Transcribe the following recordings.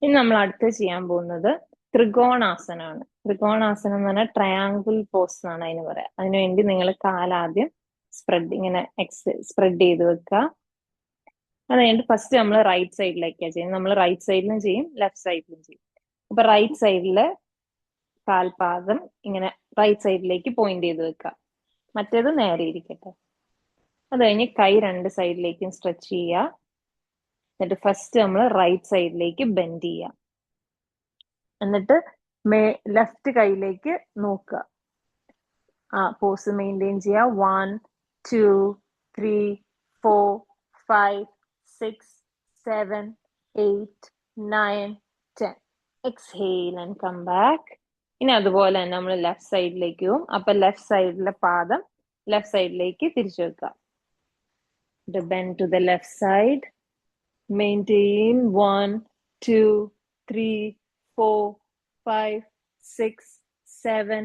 ഇനി നമ്മൾ അടുത്ത് ചെയ്യാൻ പോകുന്നത് ത്രികോണാസനമാണ്. ത്രികോണാസനം എന്ന് പറഞ്ഞാൽ ട്രയാങ്കിൾ പോസ് എന്നാണ് അതിന് പറയാം. അതിനുവേണ്ടി നിങ്ങൾ കാലാദ്യം ഇങ്ങനെ സ്പ്രെഡ് ചെയ്ത് വെക്കുക. അത് കഴിഞ്ഞിട്ട് ഫസ്റ്റ് നമ്മൾ റൈറ്റ് സൈഡിലേക്കാണ് ചെയ്യുന്നത്. നമ്മൾ റൈറ്റ് സൈഡിലും ചെയ്യും, ലെഫ്റ്റ് സൈഡിലും ചെയ്യും. അപ്പൊ റൈറ്റ് സൈഡില് കാൽപാദം ഇങ്ങനെ റൈറ്റ് സൈഡിലേക്ക് പോയിന്റ് ചെയ്ത് വെക്കുക. മറ്റേത് നേരെ ഇരിക്കട്ടെ. അത് കഴിഞ്ഞ് കൈ രണ്ട് സൈഡിലേക്കും സ്ട്രെച്ച് ചെയ്യുക. എന്നിട്ട് ഫസ്റ്റ് നമ്മൾ റൈറ്റ് സൈഡിലേക്ക് ബെൻഡ് ചെയ്യുക. എന്നിട്ട് ലെഫ്റ്റ് കൈയിലേക്ക് നോക്കുക. ആ പോസ് മെയിൻറ്റെയിൻ ചെയ്യുക. 1 2 3 4 5 6 7 8 9 10. Exhale and come back. ഇനി അതുപോലെ തന്നെ നമ്മൾ ലെഫ്റ്റ് സൈഡിലേക്ക് പോകും. അപ്പൊ ലെഫ്റ്റ് സൈഡിലെ പാദം ലെഫ്റ്റ് സൈഡിലേക്ക് തിരിച്ചു വെക്കുക. Bend to the left side. Maintain 1 2 3 4 5 6 7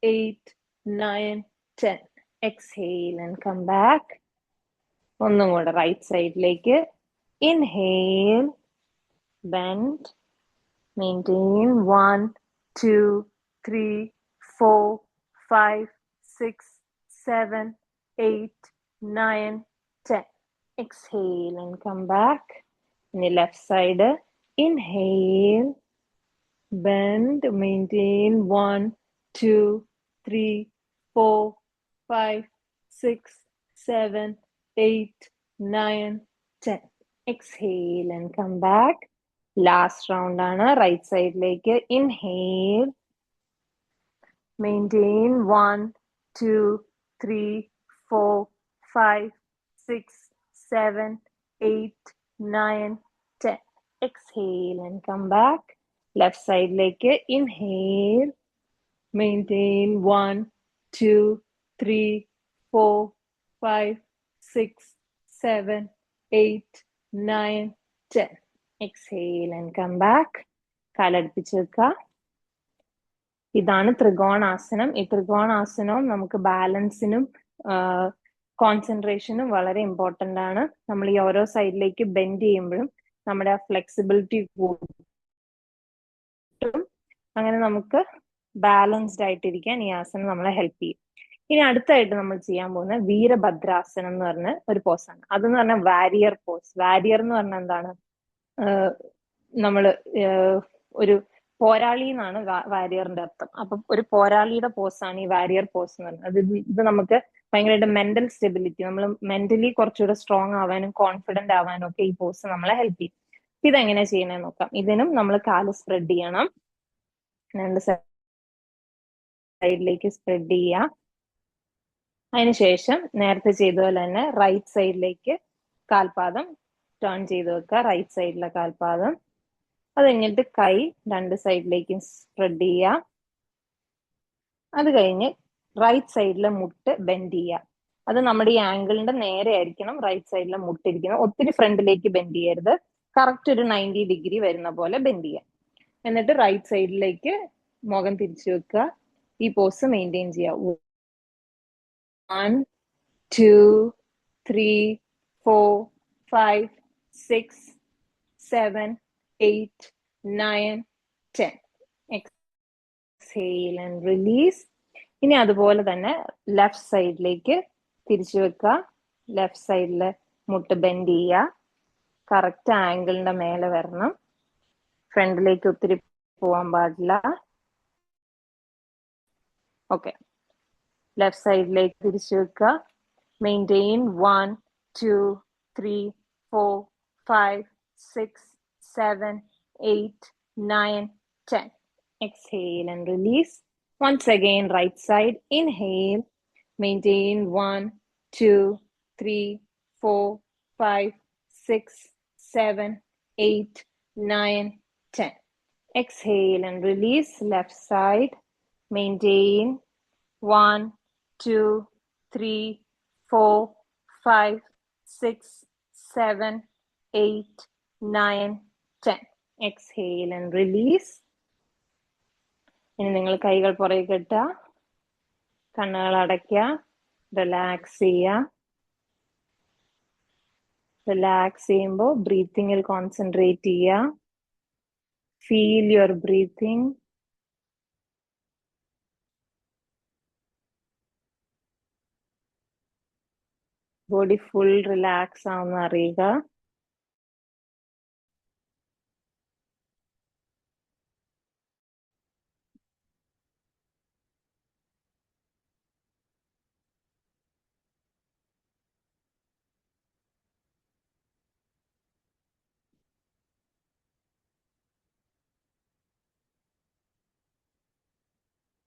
8 9 10. Exhale and come back. ഒന്നും കൂടെ റൈറ്റ് സൈഡിലേക്ക്. Inhale, bend, maintain 1 2 3 4 5 6 7 8 9 10. Exhale and come back. In the left side, inhale, bend, maintain 1 2 3 4 5 6 7 8 9 10. Exhale and come back. Last round ആണ് right സൈഡിലേക്ക്. Inhale, maintain 1 2 3 4 5 6 7 8 9 10. Exhale and come back. Left സൈഡിലേക്ക്. Inhale, maintain 1 2 3 4 5 6 7 8 9 10. Exhale and come back. കാലടുപ്പിച്ച് വെക്കുക. ഇതാണ് ത്രികോണാസനം. ഈ ത്രികോണാസനവും നമുക്ക് ബാലൻസിനും കോൺസെൻട്രേഷനും വളരെ important ആണ്. നമ്മൾ ഈ ഓരോ സൈഡിലേക്ക് ബെൻഡ് ചെയ്യുമ്പോഴും നമ്മുടെ ആ ഫ്ലെക്സിബിലിറ്റി കൂടും. അങ്ങനെ നമുക്ക് ബാലൻസ്ഡ് ആയിട്ടിരിക്കാൻ ഈ ആസനം നമ്മളെ ഹെൽപ്പ് ചെയ്യും. ഇനി അടുത്തായിട്ട് നമ്മൾ ചെയ്യാൻ പോകുന്ന വീരഭദ്രാസനം എന്ന് പറഞ്ഞ ഒരു പോസാണ്. അതെന്ന് പറഞ്ഞാൽ വാരിയർ പോസ്. വാരിയർ എന്ന് പറഞ്ഞാൽ എന്താണ്? നമ്മള് ഒരു പോരാളി എന്നാണ് വാരിയറിന്റെ അർത്ഥം. അപ്പൊ ഒരു പോരാളിയുടെ പോസാണ് ഈ വാരിയർ പോസ് എന്ന് പറയുന്നത്. ഇത് നമുക്ക് ഭയങ്കരമായിട്ട് മെന്റൽ സ്റ്റെബിലിറ്റി, നമ്മൾ മെന്റലി കുറച്ചുകൂടെ സ്ട്രോങ് ആവാനും കോൺഫിഡന്റ് ആവാനും ഒക്കെ ഈ പോസ് നമ്മളെ ഹെൽപ്പ് ചെയ്യും. ഇതെങ്ങനെ ചെയ്യണമെന്ന് നോക്കാം. ഇതിനും നമ്മൾ കാല് സ്പ്രെഡ് ചെയ്യണം. രണ്ട് സൈഡിലേക്ക് സ്പ്രെഡ് ചെയ്യുക. അതിനുശേഷം നേരത്തെ ചെയ്ത പോലെ തന്നെ റൈറ്റ് സൈഡിലേക്ക് കാൽപാദം ടേൺ ചെയ്ത് വെക്കുക. റൈറ്റ് സൈഡിലെ കാൽപാദം. അത് കഴിഞ്ഞിട്ട് കൈ രണ്ട് സൈഡിലേക്കും സ്പ്രെഡ് ചെയ്യുക. അത് കഴിഞ്ഞ് റൈറ്റ് സൈഡിലെ മുട്ട് ബെൻഡ് ചെയ്യുക. അത് നമ്മുടെ ഈ ആംഗിളിന്റെ നേരെ ആയിരിക്കണം റൈറ്റ് സൈഡിലെ മുട്ടിരിക്കുന്നത്. ഒത്തിരി ഫ്രണ്ടിലേക്ക് ബെൻഡ് ചെയ്യരുത്. കറക്റ്റ് ഒരു 90 ഡിഗ്രി വരുന്ന പോലെ ബെൻഡ് ചെയ്യുക. എന്നിട്ട് റൈറ്റ് സൈഡിലേക്ക് മുഖം തിരിച്ചു വെക്കുക. ഈ പോസ് മെയിൻറ്റെയിൻ ചെയ്യുക. 1 2 3 4 5 6 7 8 9 10. Exhale and release. ഇനി അതുപോലെ തന്നെ ലെഫ്റ്റ് സൈഡിലേക്ക് തിരിച്ചു വെക്കുക. ലെഫ്റ്റ് സൈഡില് മുട്ട് ബെൻഡ് ചെയ്യുക. കറക്റ്റ് ആംഗിളിന്റെ മേലെ വരണം. ഫ്രണ്ടിലേക്ക് ഒത്തിരി പോവാൻ പാടില്ല. ഓക്കെ. ലെഫ്റ്റ് സൈഡിലേക്ക് തിരിച്ചു വെക്കുക. Maintain 1 2 3 4 5 6 7 8 9 10. Exhale and release. Once again, right side. Inhale, maintain 1 2 3 4 5 6 7 8 9 10. Exhale and release. Left side. Maintain 1 2 3 4 5 6 7 8 9 10. Exhale and release. ഇനി നിങ്ങൾ കൈകൾ പുറകെ കെട്ടുക. കണ്ണുകൾ അടയ്ക്കുക. റിലാക്സ് ചെയ്യുക. റിലാക്സ് ചെയ്യുമ്പോൾ ബ്രീത്തിങ്ങിൽ കോൺസെൻട്രേറ്റ് ചെയ്യുക. Feel your breathing. Body full relax ആവുന്ന അറിയുക.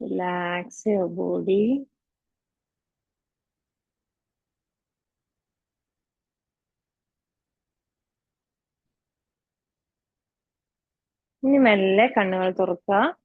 Relax your body. ഇനി മെല്ലെ കണ്ണുകൾ തുറക്കുക.